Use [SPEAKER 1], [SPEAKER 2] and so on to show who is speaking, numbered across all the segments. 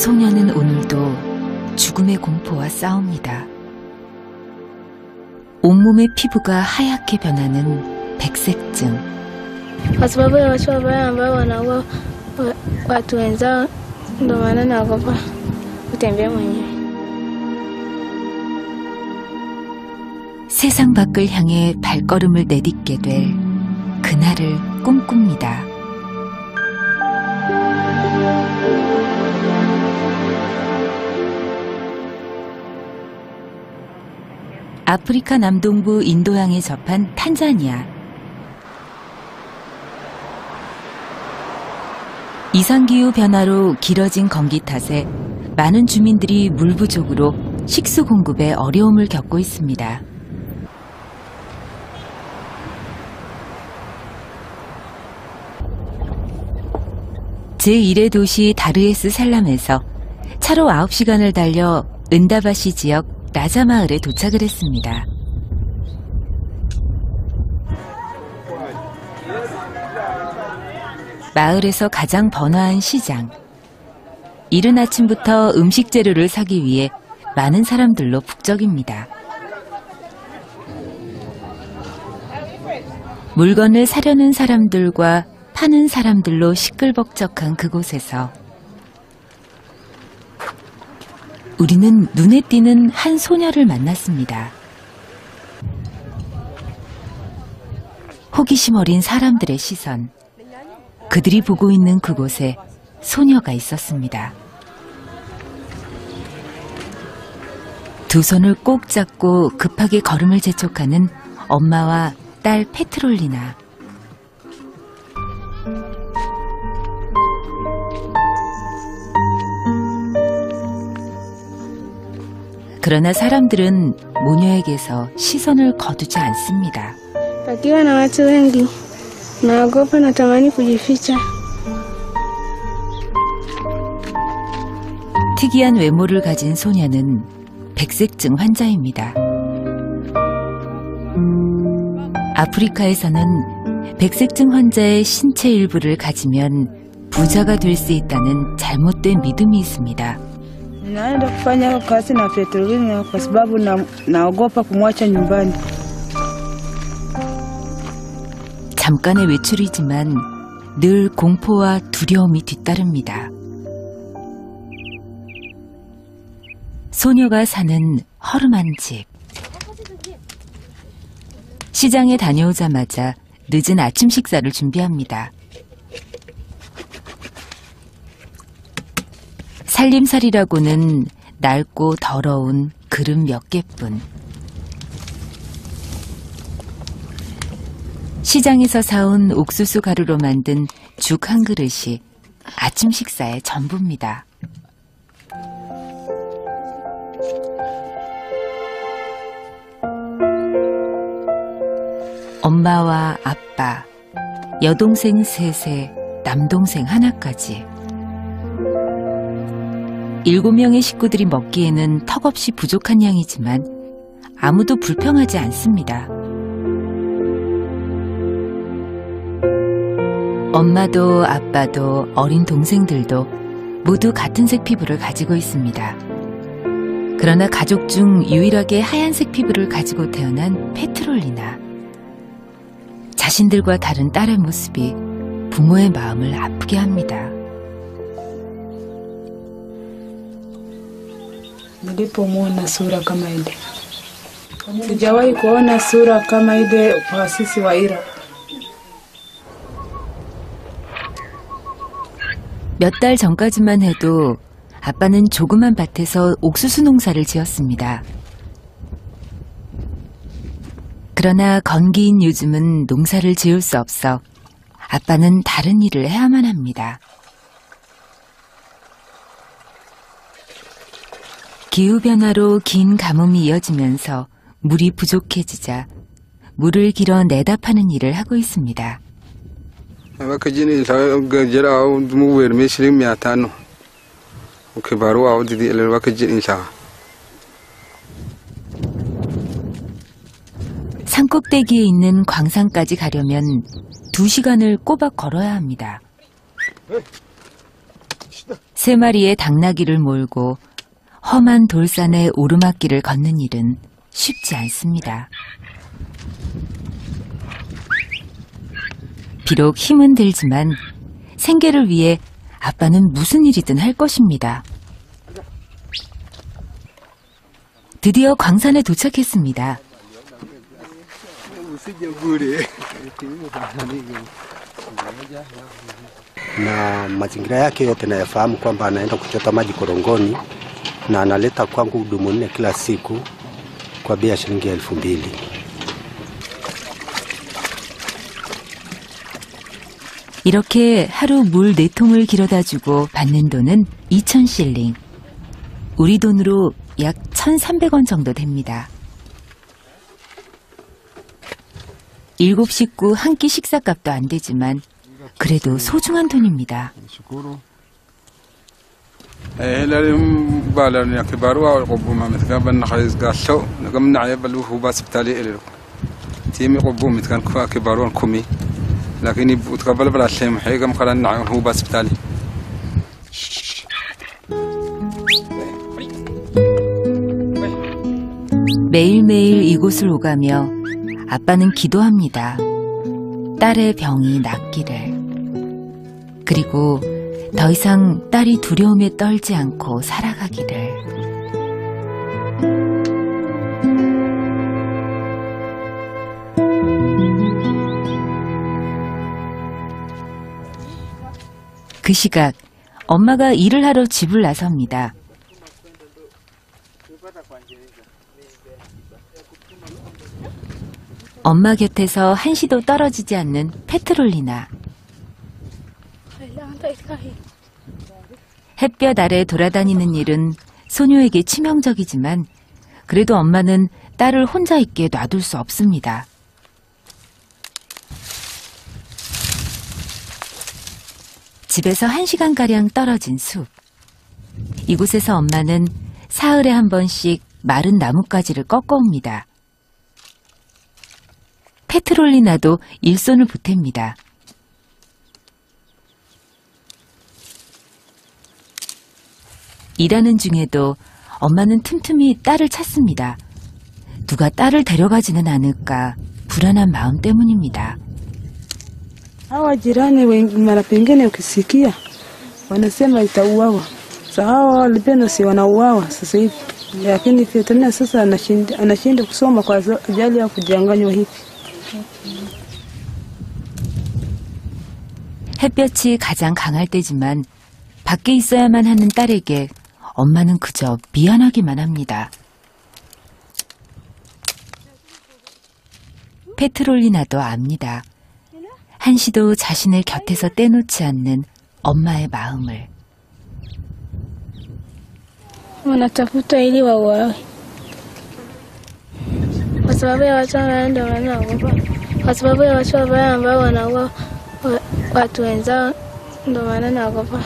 [SPEAKER 1] 소녀는 오늘도 죽음의 공포와 싸웁니다. 온몸의 피부가 하얗게 변하는 백색증.
[SPEAKER 2] Kwa sababu ya watu wabaya ambao wanaua watu wenzao, ndio maana naogopa kutembea mwenyewe.
[SPEAKER 1] 세상 밖을 향해 발걸음을 내딛게 될 그날을 꿈꿉니다. 아프리카 남동부 인도양에 접한 탄자니아. 이상기후 변화로 길어진 건기 탓에 많은 주민들이 물 부족으로 식수 공급에 어려움을 겪고 있습니다. 제1의 도시 다르에스 살람에서 차로 9시간을 달려 은다바시 지역 라자 마을에 도착을 했습니다. 마을에서 가장 번화한 시장. 이른 아침부터 음식 재료를 사기 위해 많은 사람들로 북적입니다. 물건을 사려는 사람들과 파는 사람들로 시끌벅적한 그곳에서 우리는 눈에 띄는 한 소녀를 만났습니다. 호기심 어린 사람들의 시선. 그들이 보고 있는 그곳에 소녀가 있었습니다. 두 손을 꼭 잡고 급하게 걸음을 재촉하는 엄마와 딸 페트롤리나. 그러나 사람들은 모녀에게서 시선을 거두지 않습니다.
[SPEAKER 2] Pakiwa na watu wengi, naogopa, natamani kujificha.
[SPEAKER 1] 특이한 외모를 가진 소녀는 백색증 환자입니다. 아프리카에서는 백색증 환자의 신체 일부를 가지면 부자가 될 수 있다는 잘못된 믿음이 있습니다.
[SPEAKER 3] Naenda kufanya kazi na Petrolina kwa sababu naogopa kumwacha nyumbani.
[SPEAKER 1] 잠깐의 외출이지만 늘 공포와 두려움이 뒤따릅니다. 소녀가 사는 허름한 집. 시장에 다녀오자마자 늦은 아침 식사를 준비합니다. 살림살이라고는 낡고 더러운 그릇 몇 개뿐. 시장에서 사온 옥수수 가루로 만든 죽 한 그릇이 아침 식사의 전부입니다. 엄마와 아빠, 여동생 셋에 남동생 하나까지 7명의 식구들이 먹기에는 턱없이 부족한 양이지만 아무도 불평하지 않습니다. 엄마도 아빠도 어린 동생들도 모두 같은 색 피부를 가지고 있습니다. 그러나 가족 중 유일하게 하얀색 피부를 가지고 태어난 페트롤리나. 자신들과 다른 딸의 모습이 부모의 마음을 아프게 합니다.
[SPEAKER 3] Nilipomwona sura kama ile. Sijawahi kuona sura kama ile kwa sisi Waira.
[SPEAKER 1] 몇 달 전까지만 해도 아빠는 조그만 밭에서 옥수수 농사를 지었습니다. 그러나 건기인 요즘은 농사를 지을 수 없어 아빠는 다른 일을 해야만 합니다. 기후변화로 긴 가뭄이 이어지면서 물이 부족해지자 물을 길어 내다 파는 일을 하고 있습니다. 산꼭대기에 있는 광산까지 가려면 2시간을 꼬박 걸어야 합니다. 3마리의 당나귀를 몰고 험한 돌산의 오르막길을 걷는 일은 쉽지 않습니다. 비록 힘은 들지만 생계를 위해 아빠는 무슨 일이든 할 것입니다. 드디어 광산에 도착했습니다.
[SPEAKER 4] Na mazingira yake yote nayafahamu kwamba anaenda kuchota maji korongoni na analeta kwangu dumu 4 kila siku kwa bei ya shilingi 2,000.
[SPEAKER 1] 이렇게 하루 물 4통을 길어다주고 받는 돈은 2,000실링. 우리 돈으로 약 1,300원 정도 됩니다. 7 식구 한 끼 식사값도 안 되지만 그래도 소중한 돈입니다. 매일매일 이곳을 오가며 아빠는 기도합니다. 딸의 병이 낫기를. 그리고 더 이상 딸이 두려움에 떨지 않고 살아가기를. 그 시각 엄마가 일을 하러 집을 나섭니다. 엄마 곁에서 한시도 떨어지지 않는 페트롤리나. 햇볕 아래 돌아다니는 일은 소녀에게 치명적이지만 그래도 엄마는 딸을 혼자 있게 놔둘 수 없습니다. 집에서 1시간가량 떨어진 숲. 이곳에서 엄마는 사흘에 한 번씩 마른 나뭇가지를 꺾어옵니다. 페트롤리나도 일손을 보탭니다. 일하는 중에도 엄마는 틈틈이 딸을 찾습니다. 누가 딸을 데려가지는 않을까 불안한 마음 때문입니다.
[SPEAKER 3] Hawa jirani wengi mara pengine ukisikia wanasema itauawa. Sasa hawa walipenda si wanauawa sasa hivi. Lakini tena sasa anashinda kusoma kwa ajili ya kujanganywa hivi.
[SPEAKER 1] 햇볕이 가장 강할 때지만 밖에 있어야만 하는 딸에게 엄마는 그저 미안하기만 합니다. 페트롤리나도 압니다. 한시도 자신을 곁에서 떼놓지 않는 엄마의 마음을.
[SPEAKER 2] wanatafuta ili wauawe kwa sababu ya watu wabaya, ndio maana naogopa. Kwa sababu ya watu wabaya ambao wanaua watu wenzao, ndio maana naogopa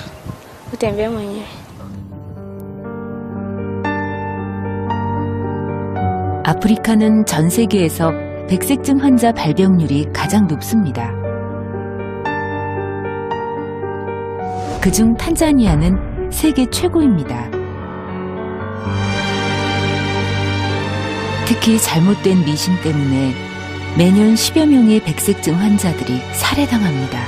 [SPEAKER 2] kutembea mwenyewe.
[SPEAKER 1] 아프리카는 전 세계에서 백색증 환자 발병률이 가장 높습니다. 그중 탄자니아는 세계 최고입니다. 특히 잘못된 미신 때문에 매년 10여 명의 백색증 환자들이 살해당합니다.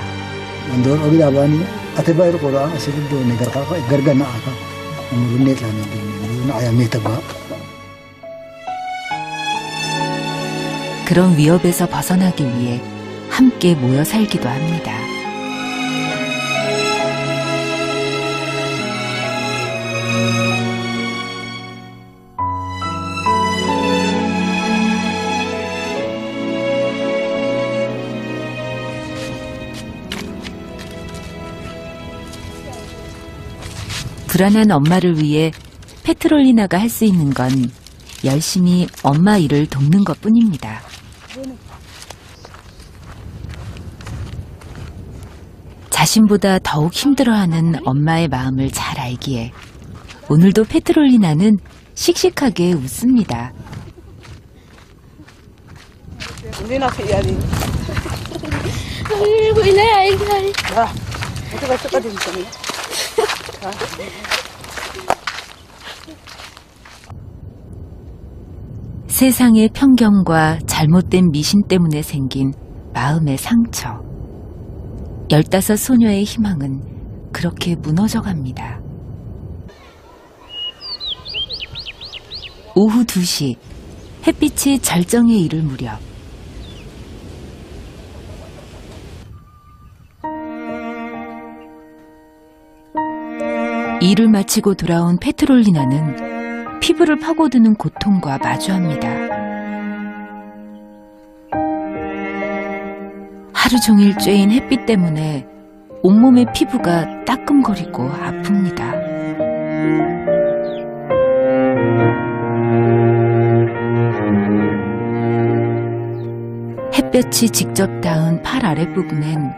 [SPEAKER 1] 그런 위협에서 벗어나기 위해 함께 모여 살기도 합니다. 불안한 엄마를 위해 페트롤리나가 할 수 있는 건 열심히 엄마 일을 돕는 것뿐입니다. 자신보다 더욱 힘들어하는 엄마의 마음을 잘 알기에 오늘도 페트롤리나는 씩씩하게 웃습니다. 세상의 편견과 잘못된 미신 때문에 생긴 마음의 상처. 15 소녀의 희망은 그렇게 무너져 갑니다. 오후 2시, 햇빛이 절정에 이를 무렵 일을 마치고 돌아온 페트롤리나는 피부를 파고드는 고통과 마주합니다. 하루 종일 쬐인 햇빛 때문에 온몸의 피부가 따끔거리고 아픕니다. 햇볕이 직접 닿은 팔 아랫부분엔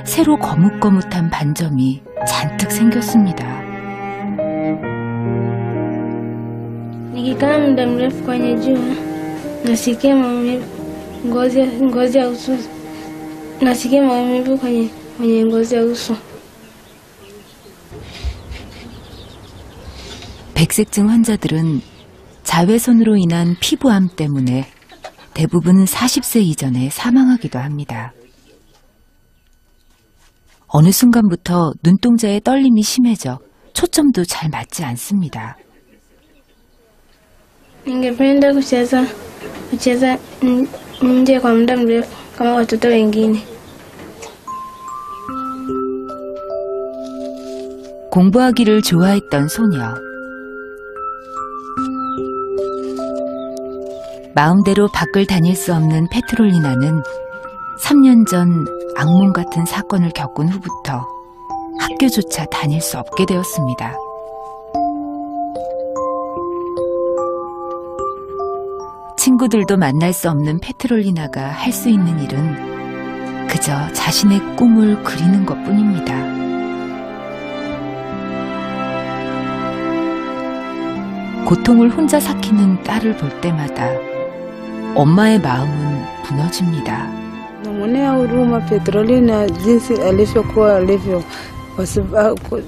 [SPEAKER 1] 새로 거뭇거뭇한 반점이 잔뜩 생겼습니다.
[SPEAKER 2] Nikikaa muda mrefu kwenye jua, nasikia maumivu ngozi ya uso, nasikia maumivu kwenye ngozi ya uso.
[SPEAKER 1] 백색증 환자들은 자외선으로 인한 피부암 때문에 대부분 40세 이전에 사망하기도 합니다. 어느 순간부터 눈동자의 떨림이 심해져 초점도 잘 맞지 않습니다.
[SPEAKER 2] Ningependa kucheza nje kwa muda mrefu kama watoto wengine.
[SPEAKER 1] 공부하기를 좋아했던 소녀. 마음대로 밖을 다닐 수 없는 페트롤리나는 3년 전 악몽 같은 사건을 겪은 후부터 학교조차 다닐 수 없게 되었습니다. 친구들도 만날 수 없는 페트롤리나가 할 수 있는 일은 그저 자신의 꿈을 그리는 것뿐입니다. 고통을 혼자 삭히는 딸을 볼 때마다 엄마의 마음은 무너집니다.
[SPEAKER 3] Namwonea huruma Petrolina jinsi alivyokuwa alivyo, kwa sababu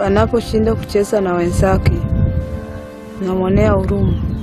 [SPEAKER 3] anaposhinda kucheza na wenzake, namwonea huruma.